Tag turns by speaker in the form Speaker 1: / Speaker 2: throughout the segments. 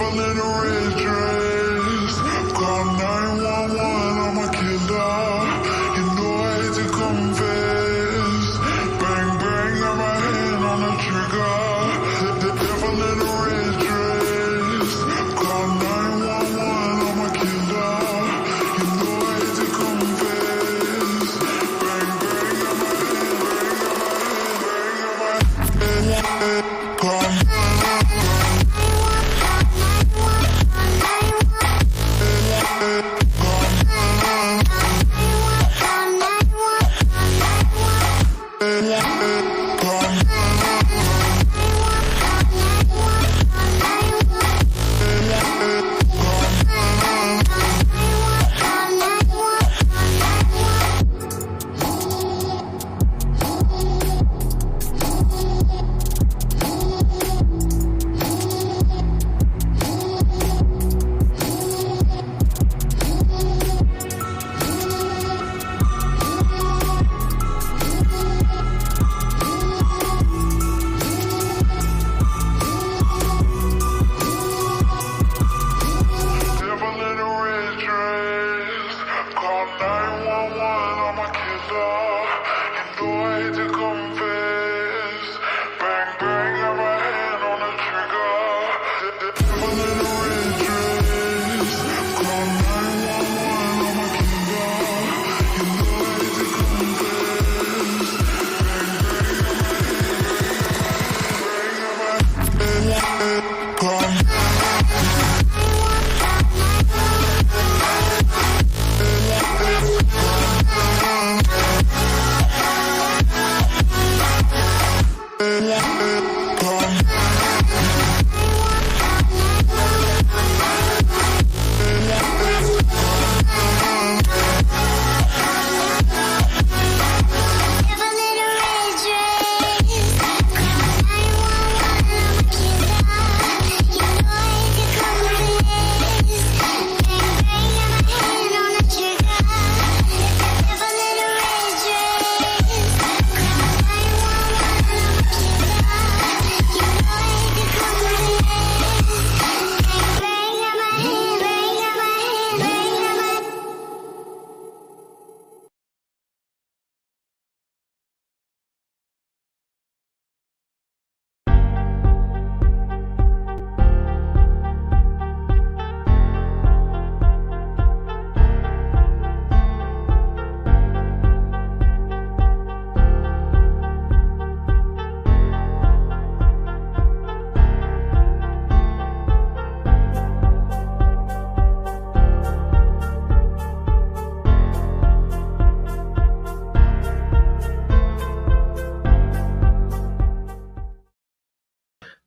Speaker 1: devil in a red dress. Call 911, I'm a killer. You know I hate to confess. Bang, bang, got my hand on the trigger. The devil in a red dress. Call 911, I'm a killer. You know I hate to confess. Bang, bang, got my hand. Call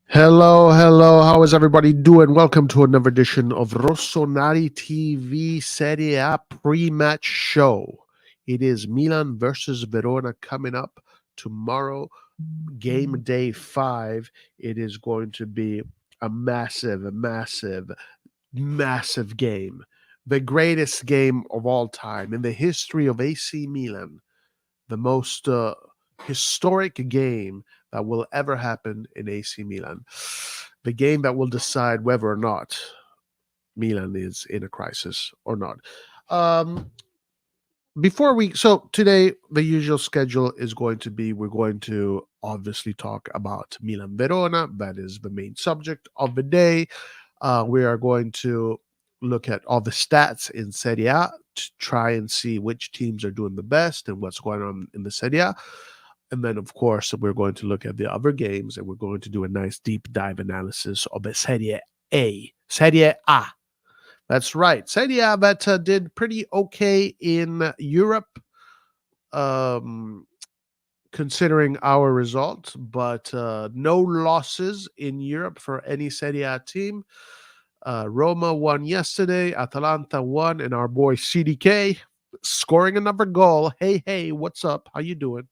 Speaker 2: Hello, hello. How is everybody doing? Welcome to another edition of RossonARI TV Serie A pre-match show. It is Milan versus Verona coming up tomorrow, game day 5. It is going to be a massive game. The greatest game of all time in the history of AC Milan. The most historic game that will ever happen in AC Milan. The game that will decide whether or not Milan is in a crisis or not. So today, the usual schedule is going to be, we're going to obviously talk about Milan Verona. That is the main subject of the day. We are going to look at all the stats in Serie A to try and see which teams are doing the best and what's going on in the Serie A. And then, of course, we're going to look at the other games and we're going to do a nice deep dive analysis of the Serie A. Serie A. That's right. Serie A that did pretty okay in Europe, considering our results, but no losses in Europe for any Serie A team. Roma won yesterday, Atalanta won, and our boy CDK scoring another goal. Hey, what's up? How you doing?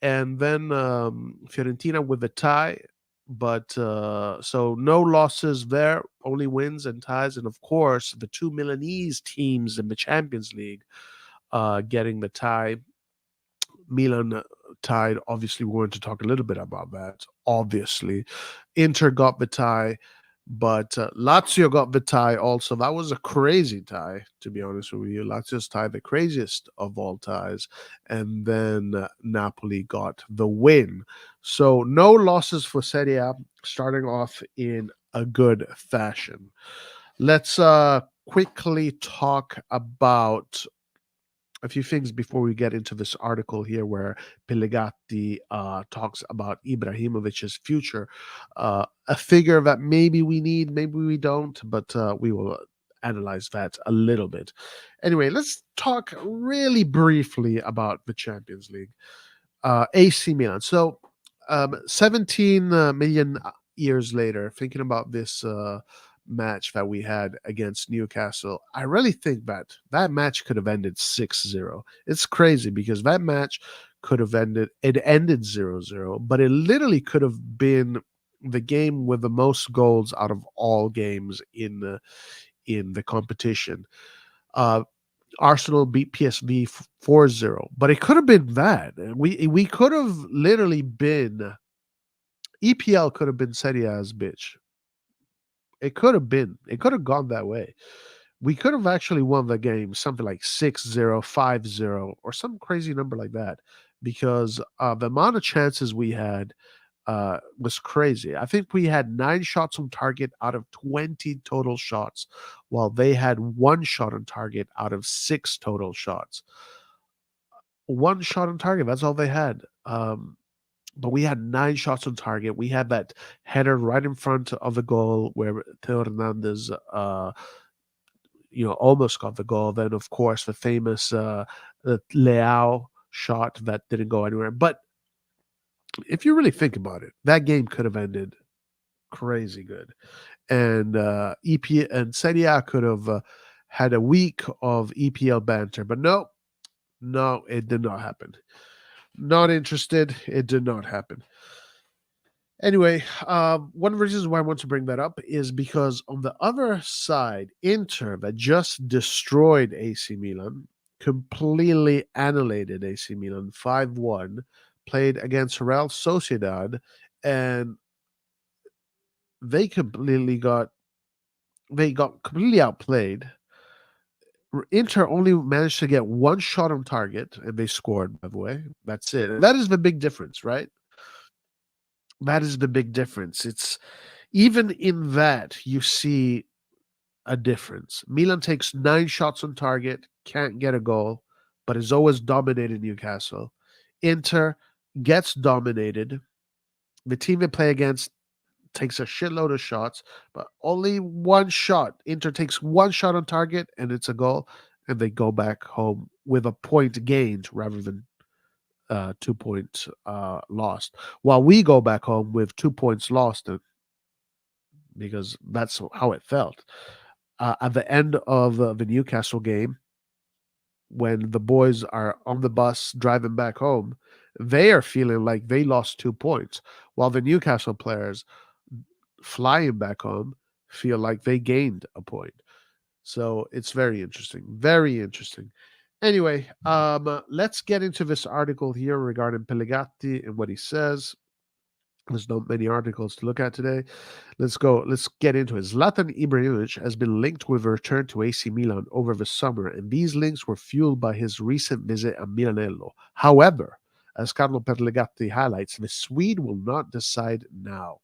Speaker 2: And then Fiorentina with a tie, but so no losses there, only wins and ties. And of course, the two Milanese teams in the Champions League getting the tie. Milan tied. Obviously, we're going to talk a little bit about that. Obviously, Inter got the tie, But Lazio got the tie also. That was a crazy tie, to be honest with you. Lazio's tie, the craziest of all ties. And then Napoli got the win. So no losses for Serie A, starting off in a good fashion. Let's quickly talk about a few things before we get into this article here where Pellegatti talks about Ibrahimovic's future. A figure that maybe we need, maybe we don't, but we will analyze that a little bit. Anyway, let's talk really briefly about the Champions League. AC Milan. So, 17 million years later, thinking about this match that we had against Newcastle, I really think that that match could have ended 6-0. It's crazy because that match could have ended 0-0, but it literally could have been the game with the most goals out of all games in the competition. Uh, Arsenal beat PSV 4-0, but it could have been that. We could have literally been EPL could have been Serie A's bitch. It could have been. It could have gone that way. We could have actually won the game something like 6-0, 5-0, or some crazy number like that because the amount of chances we had was crazy. I think we had 9 shots on target out of 20 total shots, while they had 1 shot on target out of 6 total shots. 1 shot on target, that's all they had. But we had 9 shots on target. We had that header right in front of the goal where Theo Hernandez, almost got the goal. Then, of course, the famous Leao shot that didn't go anywhere. But if you really think about it, that game could have ended crazy good, and EP and Serie A could have had a week of EPL banter. But no, it did not happen. Not interested. It did not happen. Anyway, one of the reasons why I want to bring that up is because on the other side, Inter, that just destroyed AC Milan, completely annihilated AC Milan 5-1, played against Real Sociedad, and they got completely outplayed. Inter only managed to get 1 shot on target, and they scored, by the way. That's it. And that is the big difference, right? That is the big difference. It's even in that you see a difference. Milan takes 9 shots on target, can't get a goal, but is always dominated Newcastle. Inter gets dominated. The team they play against takes a shitload of shots, but only 1 shot. Inter takes 1 shot on target, and it's a goal, and they go back home with a point gained rather than 2 points lost. While we go back home with 2 points lost because that's how it felt. At the end of the Newcastle game, when the boys are on the bus driving back home, they are feeling like they lost 2 points, while the Newcastle players flying back home feel like they gained a point. So it's very interesting. Very interesting. Anyway, let's get into this article here regarding Pellegatti and what he says. There's not many articles to look at today. Let's go. Let's get into it. Zlatan Ibrahimovic has been linked with a return to AC Milan over the summer, and these links were fueled by his recent visit at Milanello. However, as Carlo Pellegatti highlights, the Swede will not decide now.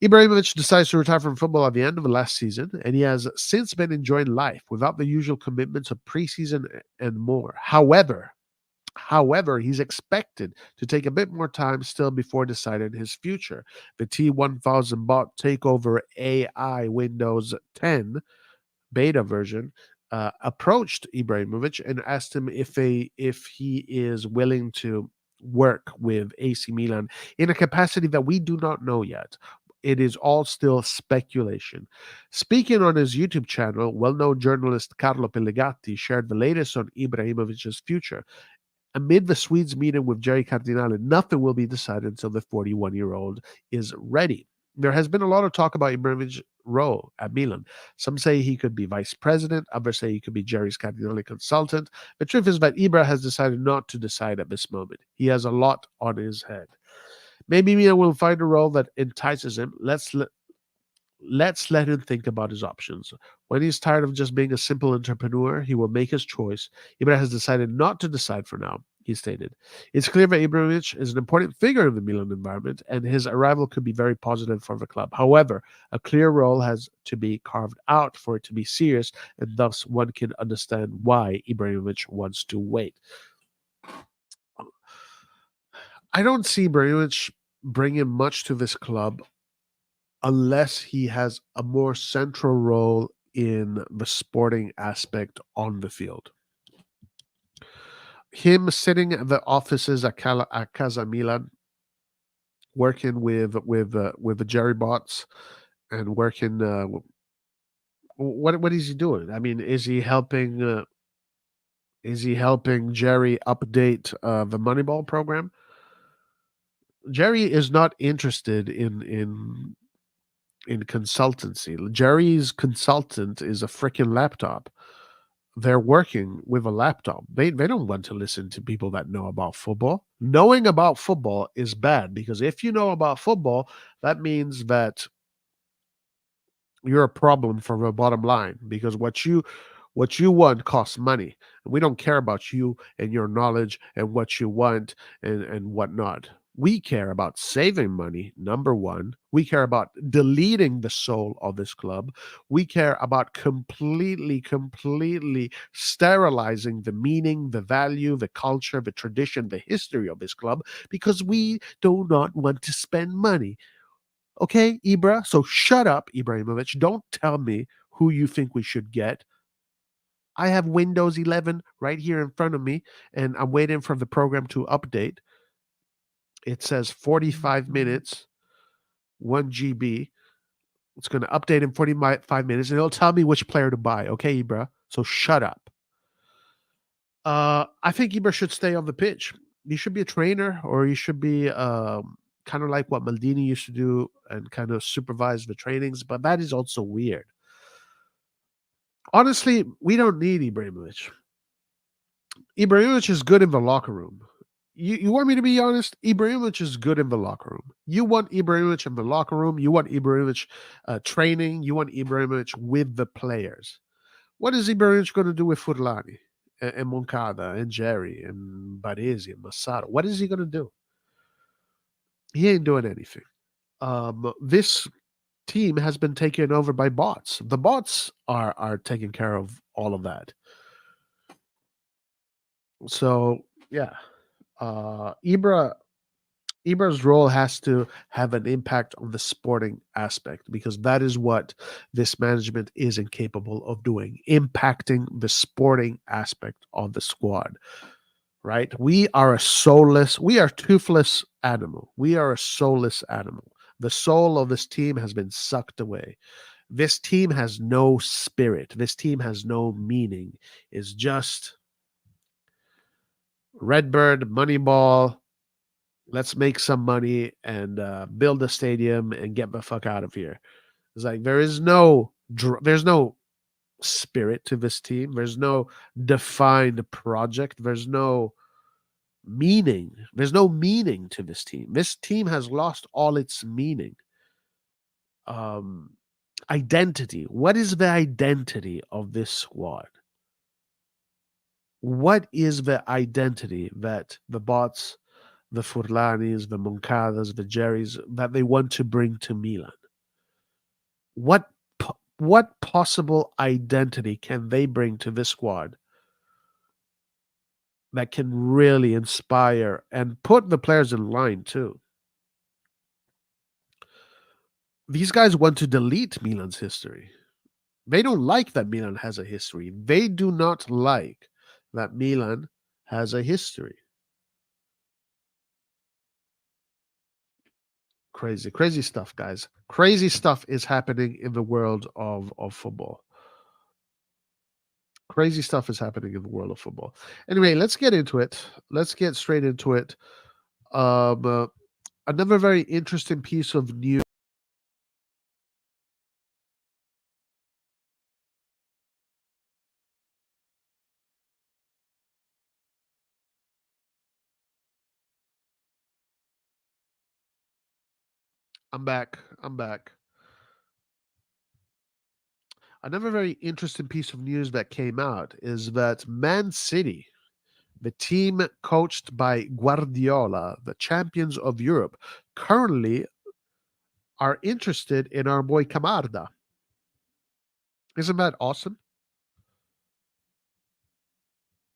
Speaker 2: Ibrahimovic decides to retire from football at the end of the last season, and he has since been enjoying life without the usual commitments of preseason and more. However, he's expected to take a bit more time still before deciding his future. The T1000 bot Takeover AI Windows 10 beta version approached Ibrahimovic and asked him if he is willing to work with AC Milan in a capacity that we do not know yet. It is all still speculation. Speaking on his YouTube channel, well-known journalist Carlo Pellegatti shared the latest on Ibrahimovic's future. Amid the Swedes' meeting with Jerry Cardinale, nothing will be decided until the 41-year-old is ready. There has been a lot of talk about Ibrahimovic's role at Milan. Some say he could be vice president. Others say he could be Jerry's Cardinale consultant. The truth is that Ibra has decided not to decide at this moment. He has a lot on his head. Maybe Milan will find a role that entices him. Let's let him think about his options. When he's tired of just being a simple entrepreneur, he will make his choice. Ibra has decided not to decide for now, he stated. It's clear that Ibrahimovic is an important figure in the Milan environment, and his arrival could be very positive for the club. However, a clear role has to be carved out for it to be serious, and thus one can understand why Ibrahimovic wants to wait. I don't see Ibrahimovic bringing much to this club unless he has a more central role in the sporting aspect on the field. Him sitting at the offices at Casa Milan, working with the Jerry bots and working. What is he doing? I mean, is he helping? Is he helping Jerry update the Moneyball program? Jerry is not interested in consultancy. Jerry's consultant is a freaking laptop. They're working with a laptop. They don't want to listen to people that know about football. Knowing about football is bad because if you know about football, that means that you're a problem for the bottom line because what you want costs money. We don't care about you and your knowledge and what you want and whatnot. We care about saving money, number one. We care about deleting the soul of this club. We care about completely sterilizing the meaning, the value, the culture, the tradition, the history of this club because we do not want to spend money. Okay, Ibra? So shut up, Ibrahimovic. Don't tell me who you think we should get. I have Windows 11 right here in front of me, and I'm waiting for the program to update. It says 45 minutes, 1 GB. It's going to update in 45 minutes, and it'll tell me which player to buy. Okay, Ibra? So shut up. I think Ibra should stay on the pitch. He should be a trainer, or he should be kind of like what Maldini used to do and kind of supervise the trainings, but that is also weird. Honestly, we don't need Ibrahimovic. Ibrahimovic is good in the locker room. You want me to be honest? Ibrahimovic is good in the locker room. You want Ibrahimovic in the locker room. You want Ibrahimovic training. You want Ibrahimovic with the players. What is Ibrahimovic going to do with Furlani and Moncada and Jerry and Baresi and Massaro? What is he going to do? He ain't doing anything. This team has been taken over by bots. The bots are taking care of all of that. So yeah, Ibra's role has to have an impact on the sporting aspect because that is what this management is incapable of doing, impacting the sporting aspect of the squad. Right? We are toothless animal. We are a soulless animal. The soul of this team has been sucked away. This team has no spirit. This team has no meaning. It's just Redbird, Moneyball. Let's make some money and build a stadium and get the fuck out of here. It's like there's no spirit to this team. There's no defined project. There's no meaning. There's no meaning to this team. This team has lost all its meaning. Um, Identity. What is the identity of this squad? What is the identity that the bots, the Furlanis, the Moncadas, the Jerrys that they want to bring to Milan? What what possible identity can they bring to this squad that can really inspire and put the players in line too? These guys want to delete Milan's history. They don't like that Milan has a history. They do not like that Milan has a history. Crazy stuff, guys. Crazy stuff is happening in the world of football. Crazy stuff is happening in the world of football. Anyway, let's get into it. Let's get straight into it. Um, uh, Another very interesting piece of news. I'm back. I'm back. Another very interesting piece of news that came out is that Man City, the team coached by Guardiola, the champions of Europe, currently are interested in our boy Camarda. Isn't that awesome?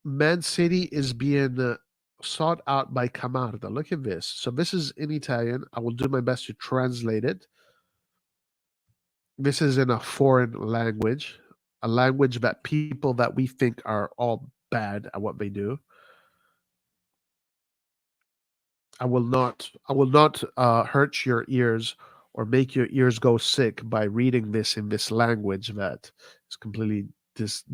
Speaker 2: Man City is being sought out by Camarda. Look at this. So this is in Italian. I will do my best to translate it. This is in a foreign language, a language that people that we think are all bad at what they do. I will not hurt your ears or make your ears go sick by reading this in this language that is completely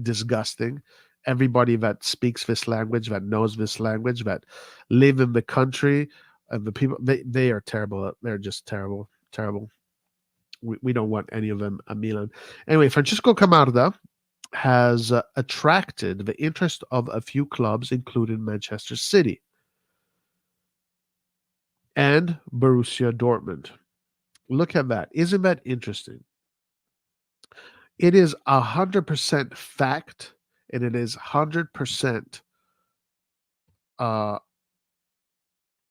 Speaker 2: disgusting. Everybody that speaks this language, that knows this language, that live in the country, and the people, they are terrible. They're just terrible, terrible. We don't want any of them at Milan. Anyway, Francesco Camarda has attracted the interest of a few clubs, including Manchester City and Borussia Dortmund. Look at that. Isn't that interesting? It is 100% fact, and it is 100% uh,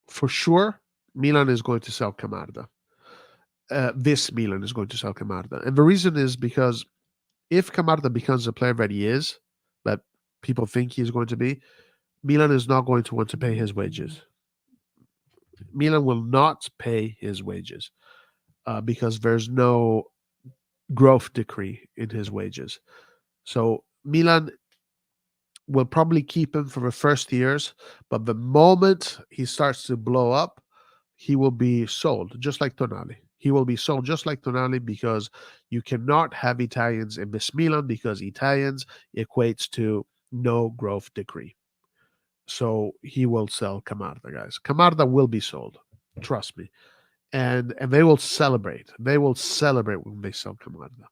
Speaker 2: for sure Milan is going to sell Camarda. This Milan is going to sell Camarda. And the reason is because if Camarda becomes the player that he is, that people think he's going to be, Milan is not going to want to pay his wages. Milan will not pay his wages because there's no growth decree in his wages. So Milan will probably keep him for the first years, but the moment he starts to blow up, he will be sold, just like Tonali. He will be sold just like Tonali because you cannot have Italians in this Milan because Italians equates to no growth decree. So he will sell Camarda, guys. Camarda will be sold. Trust me. And they will celebrate. They will celebrate when they sell Camarda.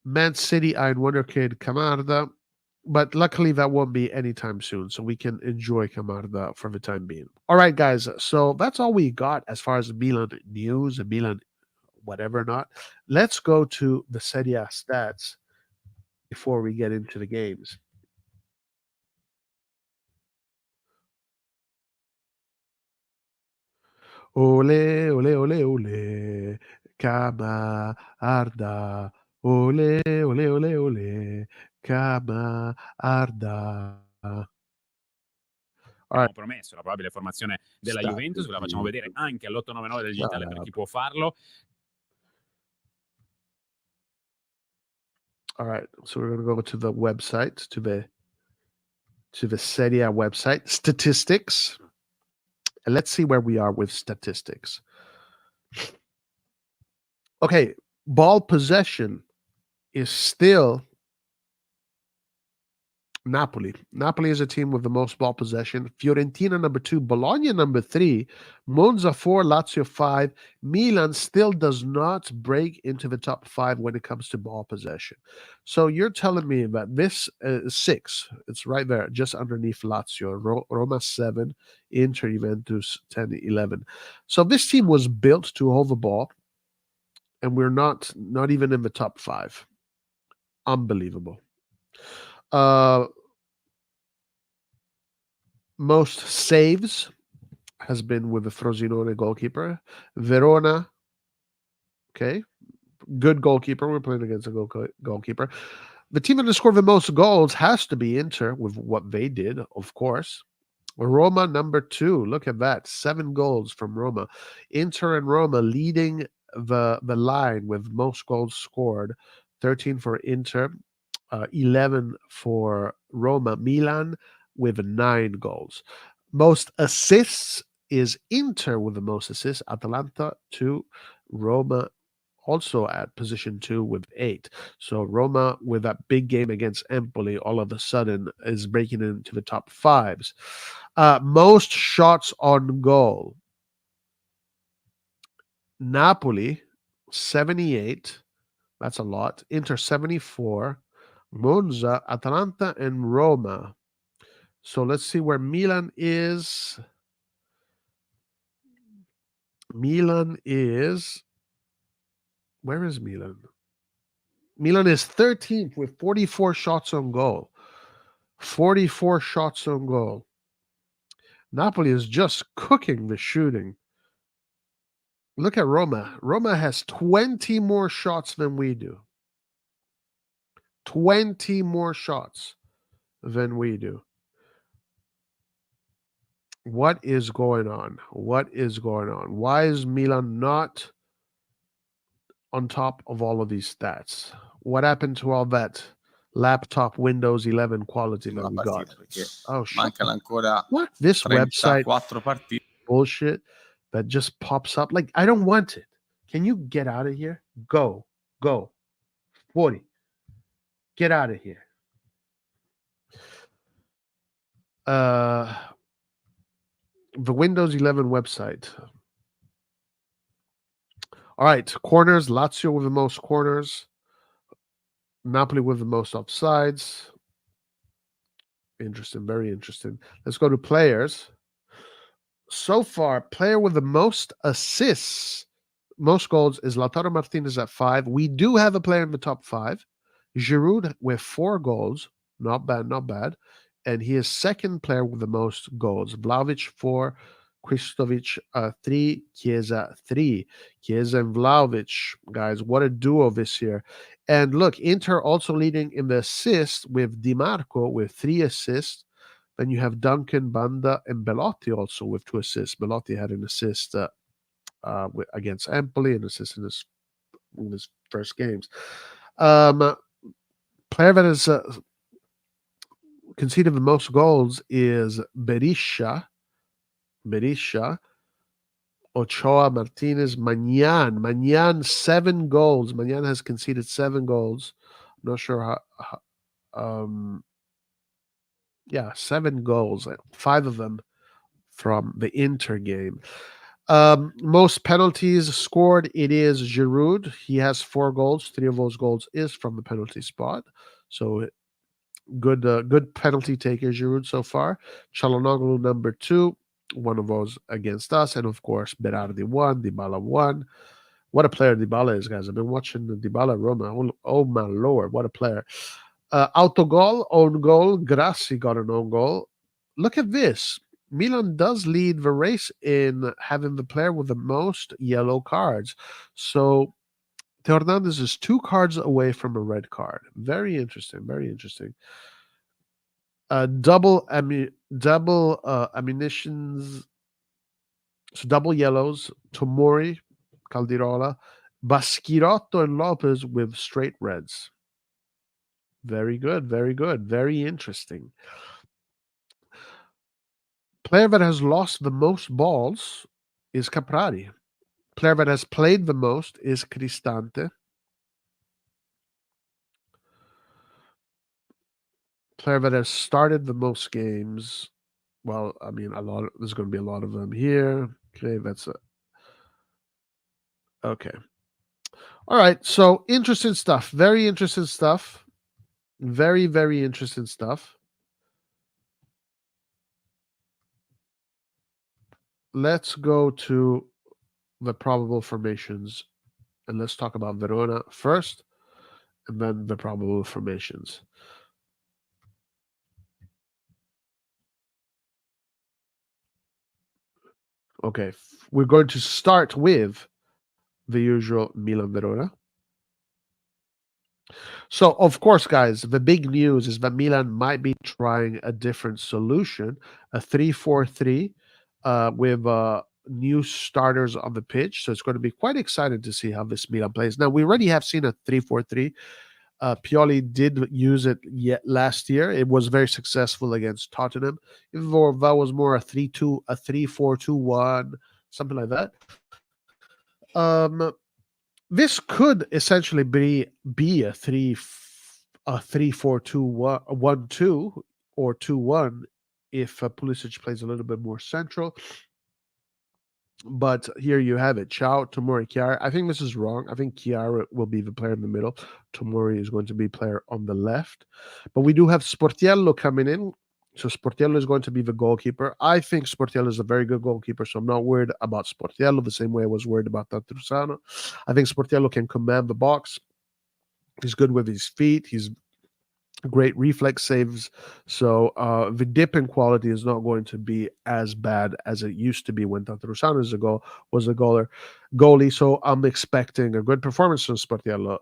Speaker 2: Man City, Iron Wonder Kid, Camarda. But luckily, that won't be anytime soon. So we can enjoy Camarda for the time being. All right, guys. So that's all we got as far as Milan news and Milan whatever not. Let's go to the Serie A stats before we get into the games. Ole, ole, ole, ole. Camarda. Ole, ole, ole, ole. Camarda.
Speaker 3: Abbiamo promesso la probabile formazione della Juventus, ve la facciamo vedere anche all'899 del digitale per chi può farlo.
Speaker 2: All right, so we're going to go to the website, to the Serie A website, statistics, and let's see where we are with statistics. Okay, ball possession is still Napoli. Napoli is a team with the most ball possession. Fiorentina number 2, Bologna number 3, Monza 4, Lazio 5. Milan still does not break into the top 5 when it comes to ball possession. So you're telling me that this is 6. It's right there, just underneath Lazio. Roma 7, Inter, Juventus 10, 11. So this team was built to hold the ball, and we're not even in the top 5. Unbelievable. Most saves has been with the Frosinone goalkeeper. Verona, okay, good goalkeeper. We're playing against a goalkeeper. The team that scored the most goals has to be Inter with what they did, of course. Roma number 2. Look at that, 7 goals from Roma. Inter and Roma leading the line with most goals scored. 13 for Inter, 11 for Roma. Milan with 9 goals. Most assists is Inter with the most assists. Atalanta 2, Roma also at position 2 with 8. So Roma, with that big game against Empoli, all of a sudden is breaking into the top 5s. Most shots on goal. Napoli, 78. That's a lot. Inter, 74. Monza, Atalanta, and Roma. So let's see where Milan is. Milan is Where is Milan? Milan is 13th with 44 shots on goal. 44 shots on goal. Napoli is just cooking the shooting. Look at Roma. Roma has 20 more shots than we do. 20 more shots than we do. What is going on? What is going on? Why is Milan not on top of all of these stats? What happened to all that laptop Windows 11 quality that we got? Oh, shit. What? This website bullshit that just pops up. Like, I don't want it. Can you get out of here? Go. 40. Get out of here. The Windows 11 website. All right, corners. Lazio with the most corners. Napoli with the most offsides. Interesting, very interesting. Let's go to players. So far, player with the most assists, most goals is Lautaro Martinez at 5. We do have a player in the top 5. Giroud with 4 goals. Not bad, not bad. And he is second player with the most goals. Vlahovic 4, Kristovic 3, Chiesa 3. Chiesa and Vlahovic, guys, what a duo this year. And look, Inter also leading in the assists with Di Marco with 3 assists. Then you have Duncan, Banda, and Belotti also with 2 assists. Belotti had an assist against Empoli, an assist in his first games. Player that has conceded the most goals is Berisha, Ochoa, Martinez, Magnan, 7 goals. Magnan has conceded 7 goals. I'm not sure how 7 goals, 5 of them from the Inter game. Most penalties scored, it is Giroud. He has 4 goals. 3 of those goals is from the penalty spot. So good penalty taker, Giroud, so far. Çalhanoğlu number 2, 1 of those against us. And of course, Berardi 1, Dybala 1. What a player Dybala is, guys. I've been watching the Dybala Roma. Oh my Lord, what a player. Autogol, own goal. Grassi got an own goal. Look at this. Milan does lead the race in having the player with the most yellow cards. So Theo Hernandez is 2 cards away from a red card. Very interesting. Very interesting. Double ammunitions. So double yellows. Tomori, Caldirola, Baschirotto, and Lopez with straight reds. Very good. Very good. Very interesting. Player that has lost the most balls is Caprari. Player that has played the most is Cristante. Player that has started the most games. Well, I mean, there's going to be a lot of them here. Okay, okay. All right, so interesting stuff. Very interesting stuff. Very, very interesting stuff. Let's go to the probable formations, and let's talk about Verona first, and then the probable formations. Okay, we're going to start with the usual Milan Verona. So, of course, guys, the big news is that Milan might be trying a different solution, a 3-4-3 with new starters on the pitch. So it's going to be quite exciting to see how this Milan plays. Now, we already have seen a 3-4-3. Pioli did use it last year. It was very successful against Tottenham. Even though that was more a 3-2, a 3-4-2-1, something like that. This could essentially be a 3-4-2-1-2 or 2-1 if Pulisic plays a little bit more central. But here you have it. Ciao, Tomori, Chiara. I think this is wrong. I think Chiara will be the player in the middle. Tomori is going to be player on the left. But we do have Sportiello coming in. So Sportiello is going to be the goalkeeper. I think Sportiello is a very good goalkeeper, so I'm not worried about Sportiello the same way I was worried about Tatrusano. I think Sportiello can command the box. He's good with his feet. He's great reflex saves. So the dip in quality is not going to be as bad as it used to be when Tatrusano was a goalie. So I'm expecting a good performance from Sportiello.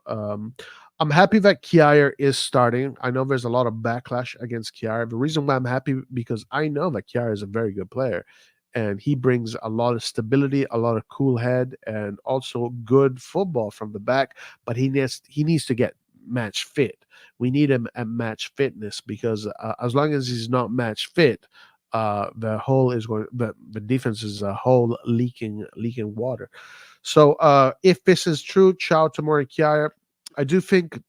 Speaker 2: I'm happy that Kjaer is starting. I know there's a lot of backlash against Kjaer. The reason why I'm happy because I know that Kjaer is a very good player, and he brings a lot of stability, a lot of cool head, and also good football from the back. But he needs to get match fit. We need him at match fitness because as long as he's not match fit, the whole is going. The defense is a whole leaking water. So if this is true, ciao Tomori Kjaer. I do think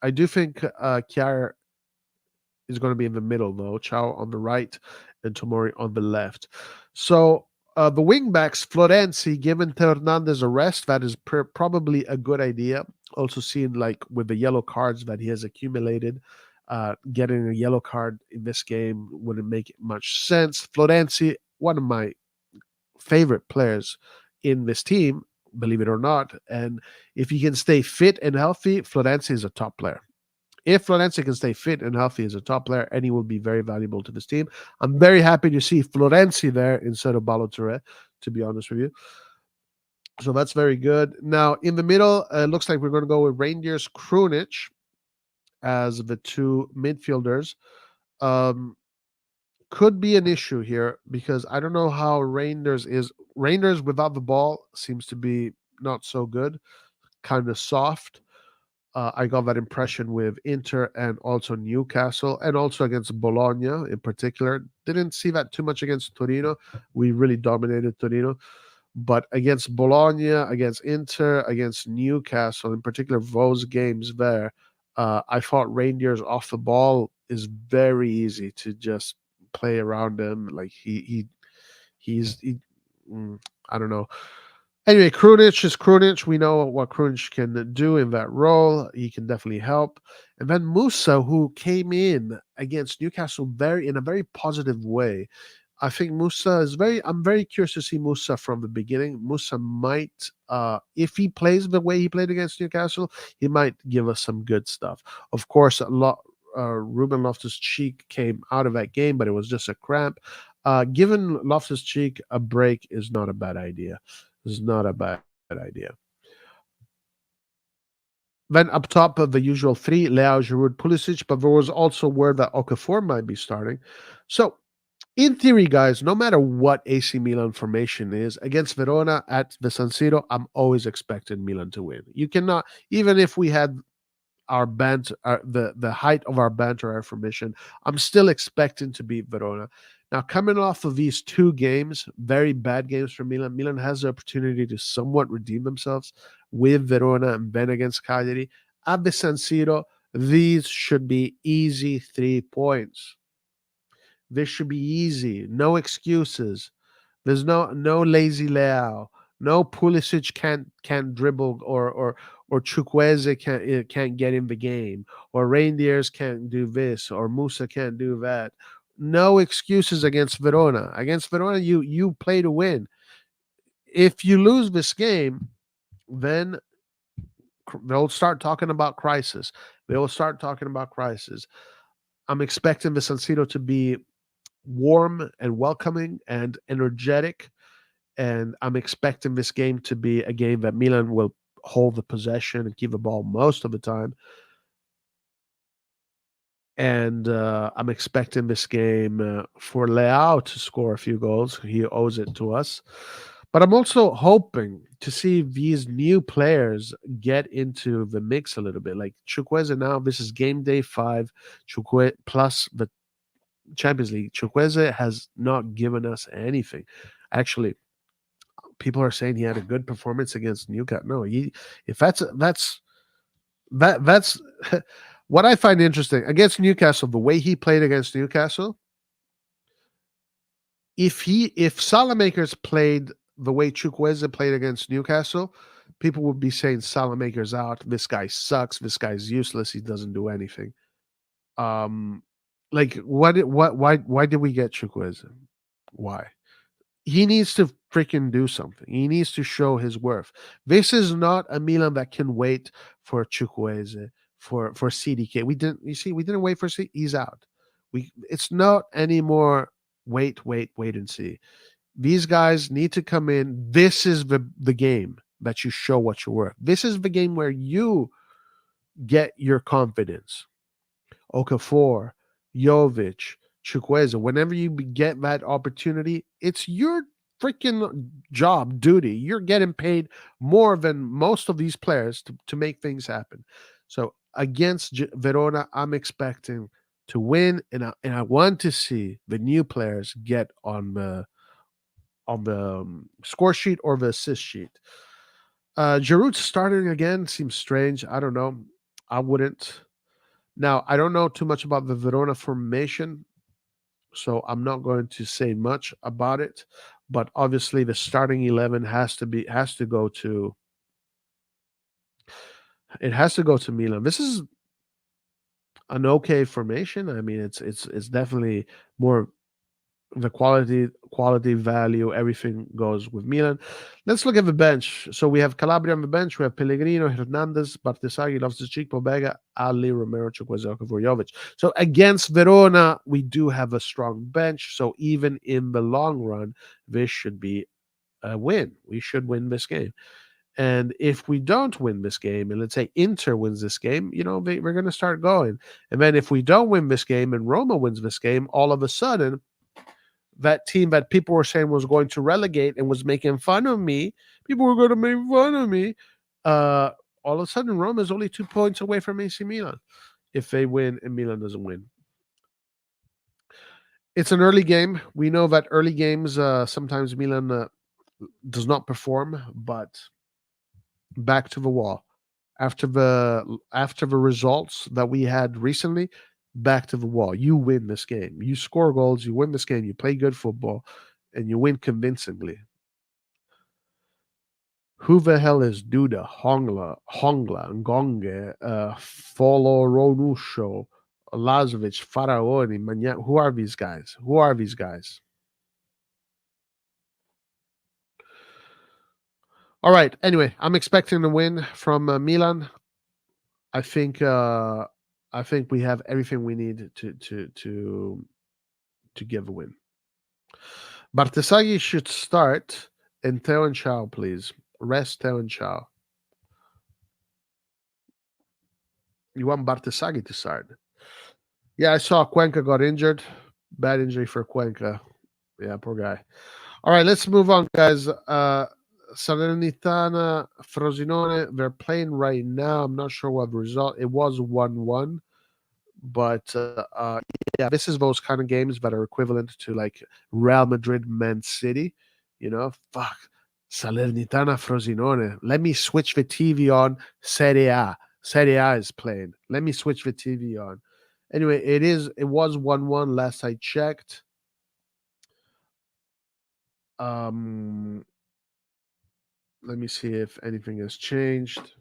Speaker 2: Kjaer is going to be in the middle though. Chow on the right and Tomori on the left. So the wing backs, Florenzi, given Hernandez a rest, that is probably a good idea. Also seeing like with the yellow cards that he has accumulated, getting a yellow card in this game wouldn't make much sense. Florenzi, one of my favorite players in this team, believe it or not. And if he can stay fit and healthy, Florenzi is a top player. If Florenzi can stay fit and healthy as a top player, and he will be very valuable to this team. I'm very happy to see Florenzi there instead of Balotelli, to be honest with you. So that's very good. Now, in the middle, it looks like we're going to go with Reindeers Krunic as the two midfielders. Could be an issue here because I don't know how Rangers is. Rangers without the ball seems to be not so good, kind of soft. I got that impression with Inter and also Newcastle and also against Bologna in particular. Didn't see that too much against Torino. We really dominated Torino. But against Bologna, against Inter, against Newcastle, in particular, those games there, I thought Rangers off the ball is very easy to just play around him. Like he's I don't know. Anyway, Krunic is Krunic. We know what Krunic can do in that role. He can definitely help. And then Musa, who came in against Newcastle in a very positive way. I think Musa is I'm very curious to see Musa from the beginning. Musa might, if he plays the way he played against Newcastle, he might give us some good stuff. Of course, Ruben Loftus-Cheek came out of that game, but it was just a cramp. Giving Loftus-Cheek a break is not a bad idea. It's not a bad idea. Then up top of the usual three, Leao, Giroud, Pulisic, but there was also word that Okafor might be starting. So, in theory, guys, no matter what AC Milan formation is, against Verona at the San Siro, I'm always expecting Milan to win. You cannot, even if we had our banter, the height of our banter, our formation, I'm still expecting to beat Verona. Now, coming off of these two games, very bad games for Milan, Milan has the opportunity to somewhat redeem themselves with Verona and then against Cagliari. At the San Siro, these should be easy 3 points. This should be easy. No excuses. There's no lazy Leao. No Pulisic can't dribble or Chukwueze can't get in the game, or Reindeers can't do this, or Musa can't do that. No excuses against Verona. Against Verona, you play to win. If you lose this game, then they'll start talking about crisis. They will start talking about crisis. I'm expecting the San Siro to be warm and welcoming and energetic. And I'm expecting this game to be a game that Milan will hold the possession and keep the ball most of the time. And I'm expecting this game for Leao to score a few goals. He owes it to us. But I'm also hoping to see these new players get into the mix a little bit. Like Chukwueze now, this is game day 5. Chukwueze plus the Champions League. Chukwueze has not given us anything. Actually, people are saying he had a good performance against Newcastle. No, that's what I find interesting against Newcastle. The way he played against Newcastle, if Salamakers played the way Chukwueze played against Newcastle, people would be saying Salamakers out. This guy sucks. This guy's useless. He doesn't do anything. Like why did we get Chukwueze? Why? He needs to freaking do something. He needs to show his worth. This is not a Milan that can wait for Chukwueze, for CDK. We didn't wait for he's out. It's not anymore wait and see. These guys need to come in. This is the game that you show what you're worth. This is the game where you get your confidence. Okafor, Jovic, Chukwueze, whenever you get that opportunity, it's your freaking job, duty. You're getting paid more than most of these players to make things happen. So against Verona, I'm expecting to win, and I want to see the new players get on the score sheet or the assist sheet. Giroud starting again seems strange. I don't know. I wouldn't. Now, I don't know too much about the Verona formation, so I'm not going to say much about it. But obviously, the starting 11 has to go to Milan. This is an okay formation. I mean, it's definitely more the quality value, everything goes with Milan. Let's look at the bench. So we have Calabria on the bench. We have Pellegrino, Hernandez, Bartesaghi, Loftus-Cheek, Pobega, Ali, Romero, Chukwueze, Vorjovic. So against Verona, we do have a strong bench. So even in the long run, this should be a win. We should win this game. And if we don't win this game, and let's say Inter wins this game, we're going to start going. And then if we don't win this game and Roma wins this game, all of a sudden, that team that people were saying was going to relegate and was making fun of me, people were going to make fun of me. All of a sudden, Roma is only 2 points away from AC Milan if they win and Milan doesn't win. It's an early game. We know that early games, sometimes Milan does not perform, but back to the wall. After the results that we had recently, back to the wall. You win this game. You score goals. You win this game. You play good football, and you win convincingly. Who the hell is Duda, Hongla, Ngonge, Folo Ronusho, Lazovic, Faraoni, Magnan? Who are these guys? All right. Anyway, I'm expecting a win from Milan. I think we have everything we need to give a win. Bartesaghi should start, and Theo and Chow, please. Rest Theo and Chow. You want Bartesaghi to start? Yeah, I saw Cuenca got injured. Bad injury for Cuenca. Yeah, poor guy. All right, let's move on, guys. Salernitana, Frosinone, they're playing right now. I'm not sure what the result. It was 1-1. But yeah, this is those kind of games that are equivalent to like Real Madrid, Man City. Fuck. Salernitana, Frosinone. Let me switch the TV on. Serie A. Serie A is playing. Let me switch the TV on. Anyway, it was 1-1 last I checked. Let me see if anything has changed.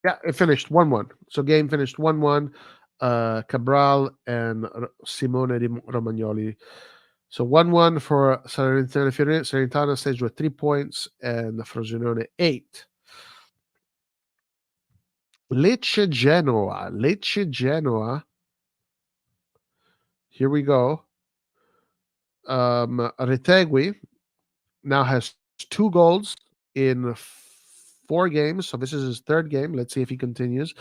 Speaker 2: Yeah, it finished 1-1. So game finished 1-1. Cabral and Simone Di Romagnoli. So 1-1 for Salernitana. Salernitana stays with 3 points and Frosinone 8. Lecce Genoa. Here we go. Retegui now has 2 goals in 4 games. So this is his 3rd game. Let's see if he continues.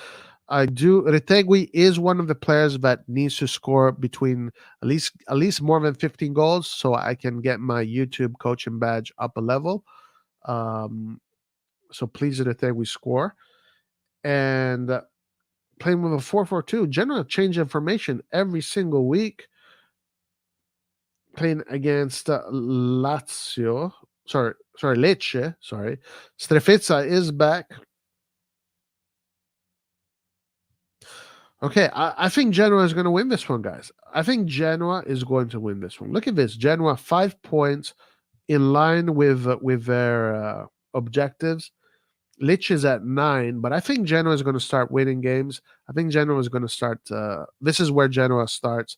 Speaker 2: Retegui is one of the players that needs to score between at least more than 15 goals, so I can get my YouTube coaching badge up a level. So please, Retegui score. And playing with a 4-4-2, general change information every single week. Playing against Lecce. Strefezza is back. Okay, I think Genoa is going to win this one, guys. I think Genoa is going to win this one. Look at this. Genoa 5 points in line with their objectives. Lich is at 9, but I think Genoa is going to start winning games. I think Genoa is going to start. This is where Genoa starts.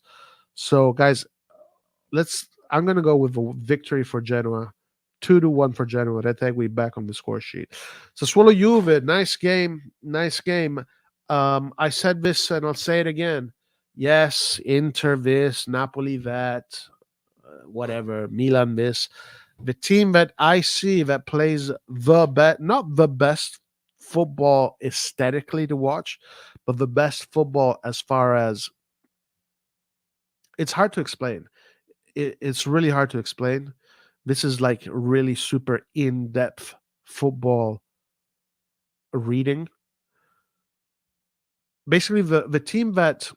Speaker 2: So, guys, I'm going to go with a victory for Genoa. 2-1 for Genoa. That take we back on the score sheet. So, Swallow Juve, nice game. Nice game. I said this and I'll say it again. Yes, Inter this, Napoli that, whatever, Milan this. The team that I see that plays not the best football aesthetically to watch, but the best football as far as it's hard to explain. It's really hard to explain. This is like really super in-depth football reading. Basically, the team that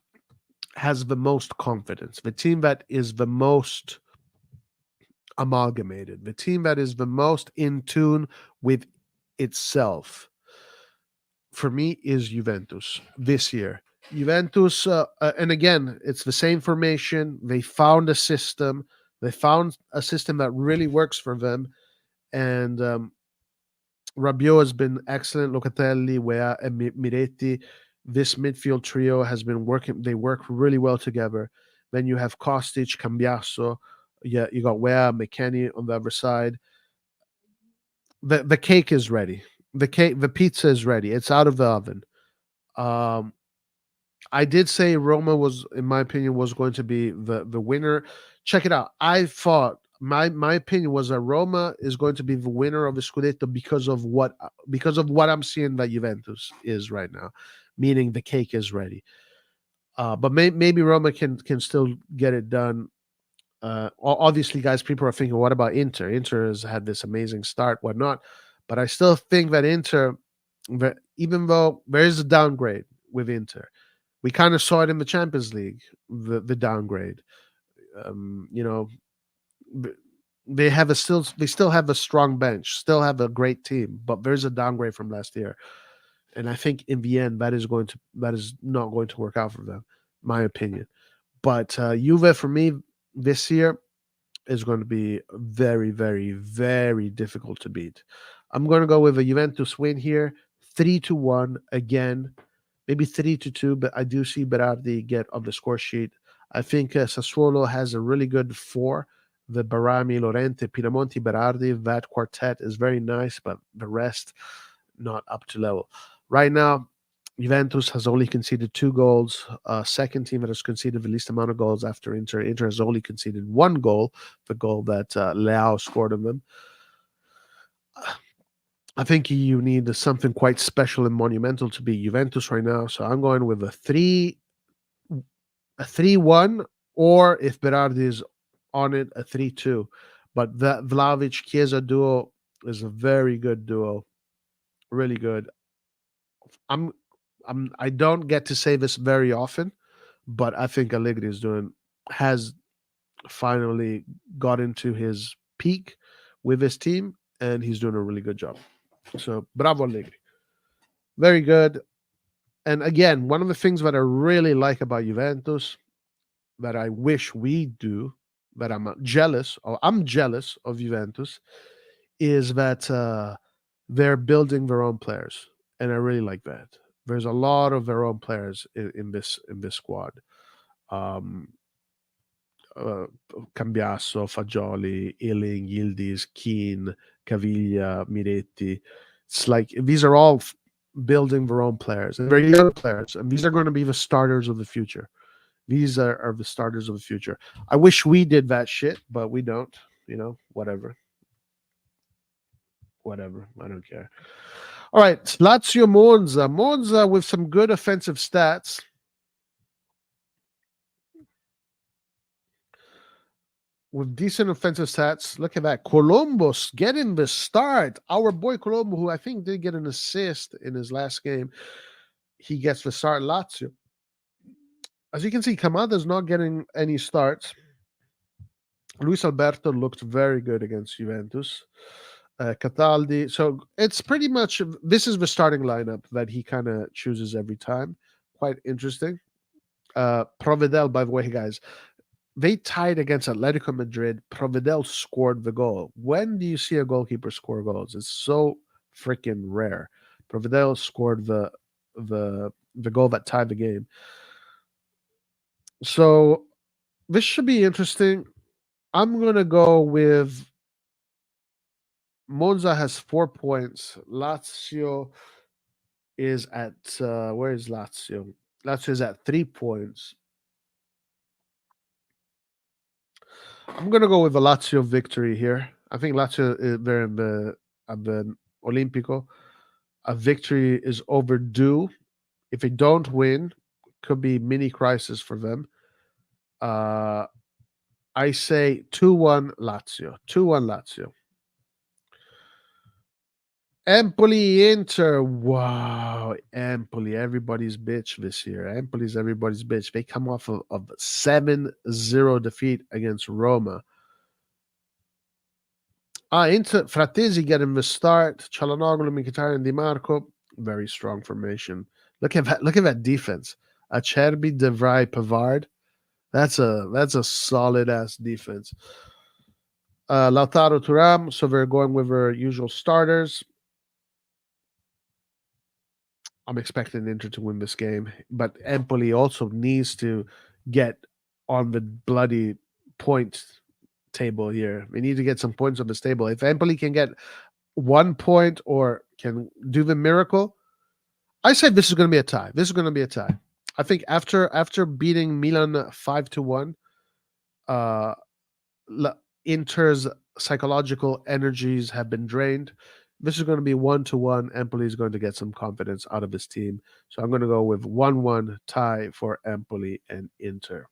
Speaker 2: has the most confidence, the team that is the most amalgamated, the team that is the most in tune with itself, for me, is Juventus this year. Juventus, and again, it's the same formation. They found a system. They found a system that really works for them. And Rabiot has been excellent. Locatelli, Wea, and Miretti. This midfield trio has been working. They work really well together. Then you have Kostic, Cambiasso. Yeah, you got Wea, McKennie on the other side. The cake is ready. The pizza is ready. It's out of the oven. I did say Roma was, in my opinion, was going to be the winner. Check it out. I thought my opinion was that Roma is going to be the winner of the Scudetto because of what I'm seeing that Juventus is right now, meaning the cake is ready. But maybe Roma can still get it done. Obviously, guys, people are thinking, what about Inter? Inter has had this amazing start, whatnot. But I still think that Inter, even though there is a downgrade with Inter, we kind of saw it in the Champions League, the downgrade. You know, they still have a strong bench, still have a great team, but there's a downgrade from last year. And I think in the end that is not going to work out for them, my opinion. But Juve for me this year is going to be very, very, very difficult to beat. I'm going to go with a Juventus win here, 3-1 again, maybe 3-2, but I do see Berardi get on the score sheet. I think Sassuolo has a really good 4. The Barami, Lorente, Pinamonti, Berardi, that quartet is very nice, but the rest not up to level. Right now, Juventus has only conceded 2 goals. Second team that has conceded the least amount of goals after Inter. Inter has only conceded 1 goal, the goal that Leao scored on them. I think you need something quite special and monumental to beat Juventus right now. So I'm going with a 3-1, or if Berardi is on it, a 3-2. But the Vlahovic-Chiesa duo is a very good duo. Really good. I don't get to say this very often, but I think Allegri has finally got into his peak with his team, and he's doing a really good job. So bravo Allegri. Very good. And again, one of the things that I really like about Juventus that I wish we do, that I'm jealous of Juventus, is that they're building their own players. And I really like that. There's a lot of their own players in this squad. Cambiasso, Fagioli, Ealing, Yildiz, Keane, Caviglia, Miretti. It's like these are all building their own players, and they're young players, and these are going to be the starters of the future. These are the starters of the future. I wish we did that shit, but we don't. Whatever. I don't care. All right, Lazio Monza. Monza with some good offensive stats. With decent offensive stats. Look at that. Columbus getting the start. Our boy Colombo, who I think did get an assist in his last game, he gets the start. Lazio. As you can see, Kamada's not getting any starts. Luis Alberto looked very good against Juventus. Cataldi. So it's pretty much, this is the starting lineup that he kind of chooses every time. quite interesting. Providel, by the way, guys, they tied against Atletico Madrid. Providel scored the goal. When do you see a goalkeeper score goals? It's so freaking rare. Providel scored the goal that tied the game. So this should be interesting. I'm gonna go with Monza has 4 points. Lazio is at where is Lazio? Lazio is at 3 points. I'm gonna go with a Lazio victory here. I think Lazio they're in the Olimpico. A victory is overdue. If they don't win, could be mini crisis for them. I say 2-1 Lazio. 2-1 Lazio. Empoli Inter. Wow. Empoli, everybody's bitch this year. Empoli's everybody's bitch. They come off of 7-0 defeat against Roma. Inter Fratesi getting the start. Çalhanoğlu, Mkhitaryan, and Di Marco. Very strong formation. Look at that defense. Acerbi, De Vrij, Pavard. That's a solid ass defense. Lautaro, Thuram. So they're going with their usual starters. I'm expecting Inter to win this game, but Empoli also needs to get on the bloody point table here. We need to get some points on this table. If Empoli can get 1 point or can do the miracle, I said this is going to be a tie. This is going to be a tie. I think after beating Milan 5-1, Inter's psychological energies have been drained. This is going to be 1-1. Empoli is going to get some confidence out of his team. So I'm going to go with 1-1 tie for Empoli and Inter.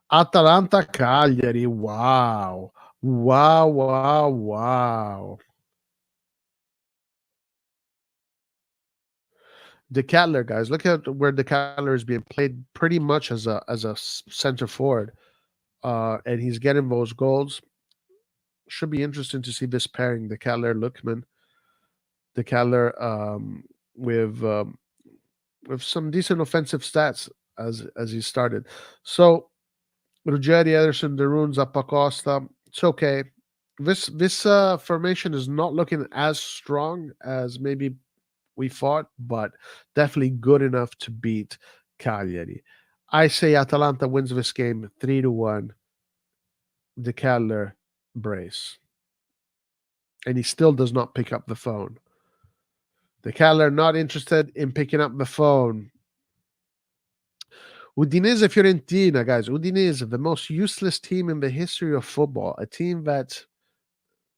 Speaker 2: Atalanta Cagliari. Wow. Wow, wow, wow. De Ketelaere, guys. Look at where De Ketelaere is being played pretty much as a center forward. And he's getting those goals. Should be interesting to see this pairing, De Ketelaere, Lookman. De Ketelaere with some decent offensive stats as he started. So Ruggeri, Ederson, Darun, Zappacosta. It's okay. This formation is not looking as strong as maybe we thought, but definitely good enough to beat Cagliari. I say Atalanta wins this game 3-1. De Ketelaere brace. And he still does not pick up the phone. De Ketelaere not interested in picking up the phone. Udinese Fiorentina, guys. Udinese, the most useless team in the history of football. A team that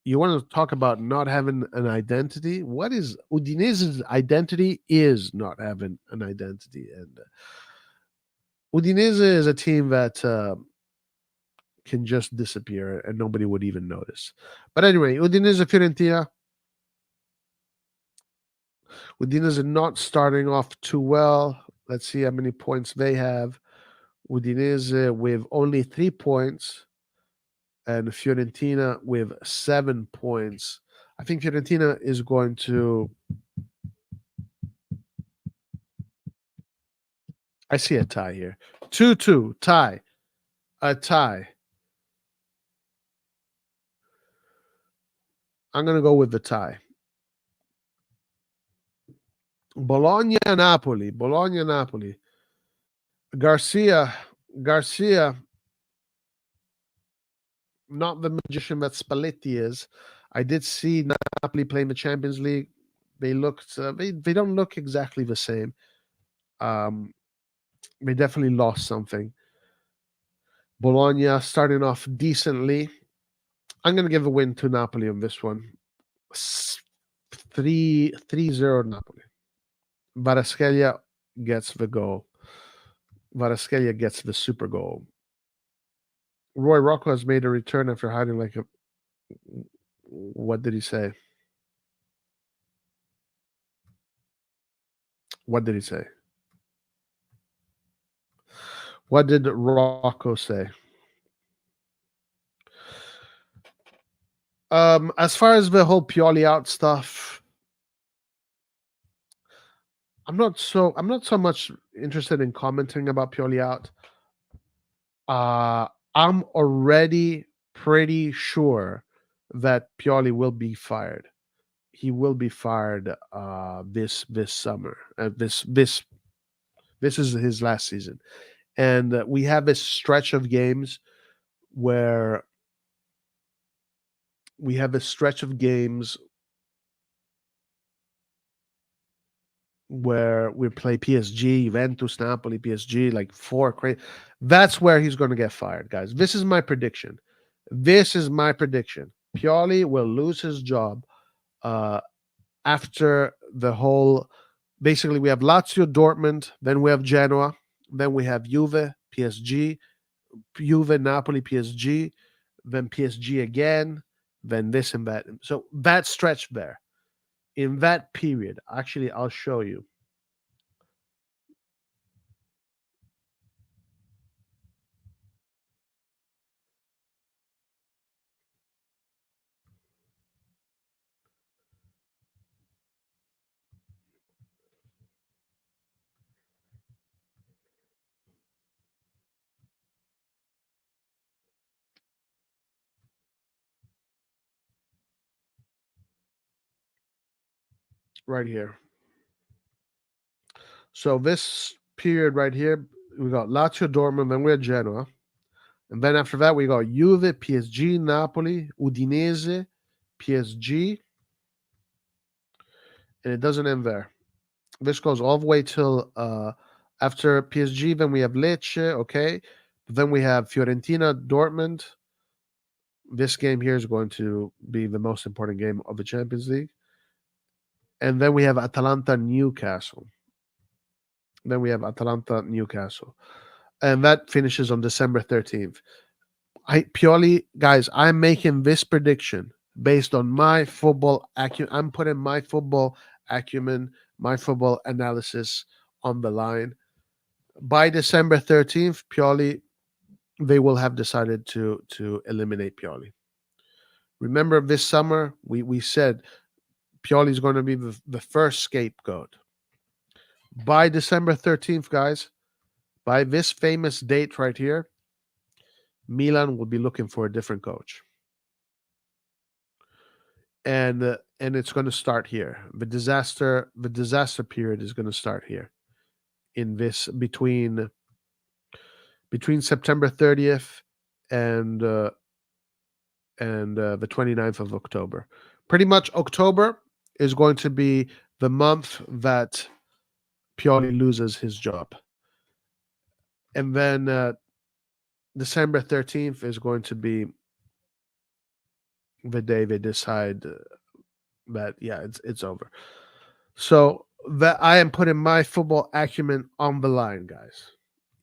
Speaker 2: you want to talk about not having an identity. What is Udinese's identity? Is not having an identity. And Udinese is a team that can just disappear and nobody would even notice. But anyway, Udinese Fiorentina. Udinese are not starting off too well. Let's see how many points they have. Udinese with only 3 points and Fiorentina with 7 points. I think Fiorentina is going to... I see a tie here. 2-2, tie. A tie. I'm going to go with the tie. Bologna-Napoli. Bologna-Napoli. Garcia, not the magician that Spalletti is. I did see Napoli playing the Champions League. They looked, they don't look exactly the same. They definitely lost something. Bologna starting off decently. I'm going to give a win to Napoli on this one. 3-0 Napoli. Kvaratskhelia gets the goal. Kvaratskhelia gets the super goal. Roy Rocco has made a return after hiding like a... What did he say? What did he say? What did Rocco say? As far as the whole Pioli out stuff, I'm not so much interested in commenting about Pioli out. I'm already pretty sure that Pioli will be fired. He will be fired this summer. This is his last season, and we have a stretch of games where we have a stretch of games where we play PSG, Juventus, Napoli, PSG, like four crazy. That's where he's going to get fired, guys. This is my prediction. This is my prediction. Pioli will lose his job after the whole. Basically, we have Lazio, Dortmund, then we have Genoa, then we have Juve, PSG, Juve, Napoli, PSG, then PSG again, then this and that. So that stretch there, in that period, actually, I'll show you. Right here. So this period right here, we got Lazio, Dortmund, then we had Genoa, and then after that we got Juve, PSG, Napoli, Udinese, PSG, and it doesn't end there. This goes all the way till after PSG. Then we have Lecce, okay. Then we have Fiorentina, Dortmund. This game here is going to be the most important game of the Champions League. And then we have Atalanta, Newcastle. Then we have Atalanta, Newcastle. And that finishes on December 13th. Pioli, guys, I'm making this prediction based on my football acumen. I'm putting my football acumen, my football analysis on the line. By December 13th, Pioli, they will have decided to eliminate Pioli. Remember this summer, we said Pioli is going to be the first scapegoat. By December 13th, guys, by this famous date right here, Milan will be looking for a different coach. And it's going to start here. The disaster period is going to start here in this between September 30th and the 29th of October. Pretty much October is going to be the month that Pioli loses his job. And then December 13th is going to be the day they decide that yeah, it's over. So that I am putting my football acumen on the line, guys.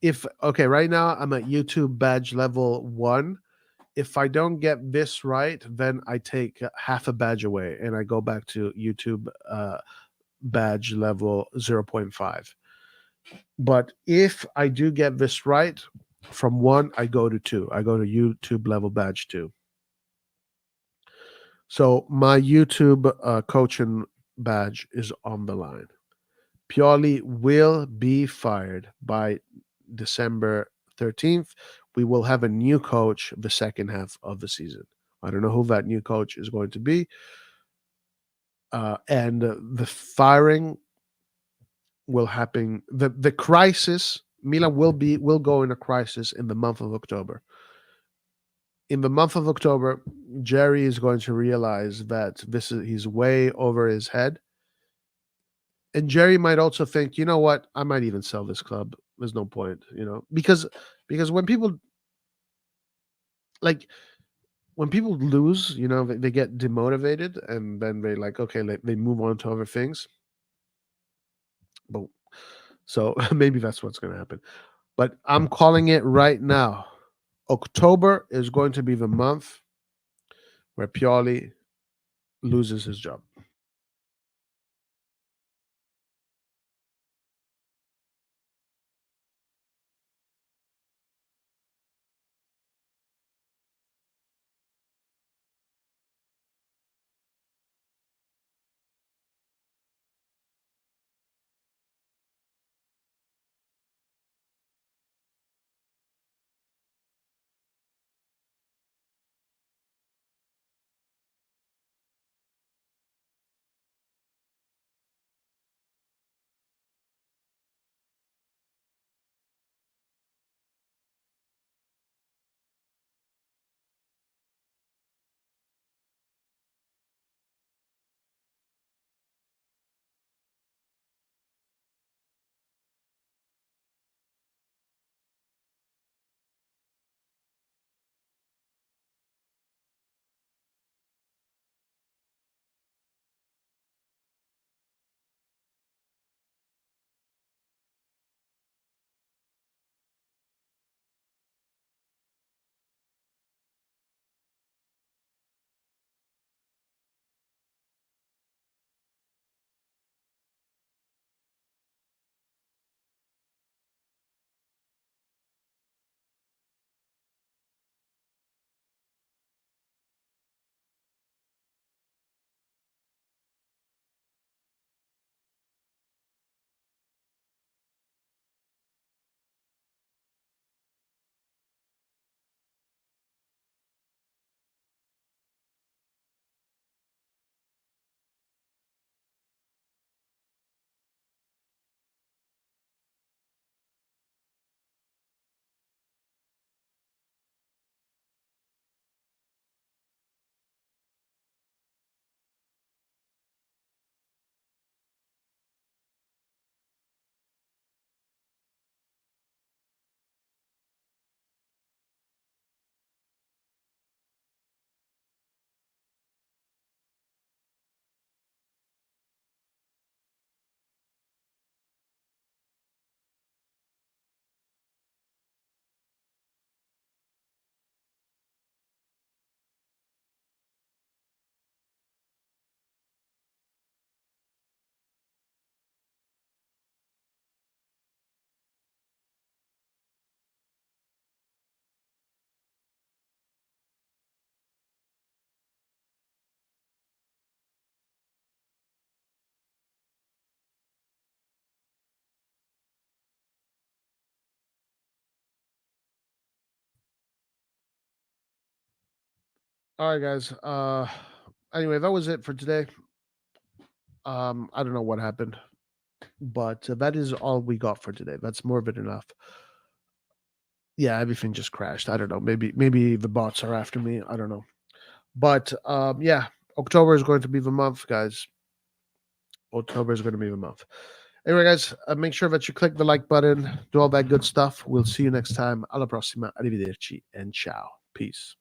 Speaker 2: If okay, right now I'm at YouTube badge level 1. If I don't get this right, then I take half a badge away and I go back to YouTube badge level 0.5. But if I do get this right, from 1 I go to 2. I go to YouTube level badge 2. So my YouTube coaching badge is on the line. Pioli will be fired by December 13th. We will have a new coach the second half of the season. I don't know who that new coach is going to be. And the firing will happen. The crisis, Milan will go in a crisis in the month of October. In the month of October, Jerry is going to realize that he's way over his head. And Jerry might also think, you know what, I might even sell this club. There's no point, because when people like when people lose, they get demotivated and then they like, okay, they move on to other things. But so maybe that's what's going to happen. But I'm calling it right now. October is going to be the month where Pioli loses his job. All right, guys. Anyway, that was it for today. I don't know what happened, but that is all we got for today. That's more than enough. Yeah, everything just crashed. I don't know. Maybe the bots are after me. I don't know. But yeah, October is going to be the month, guys. October is going to be the month. Anyway, guys, make sure that you click the like button, do all that good stuff. We'll see you next time. Alla prossima. Arrivederci and ciao. Peace.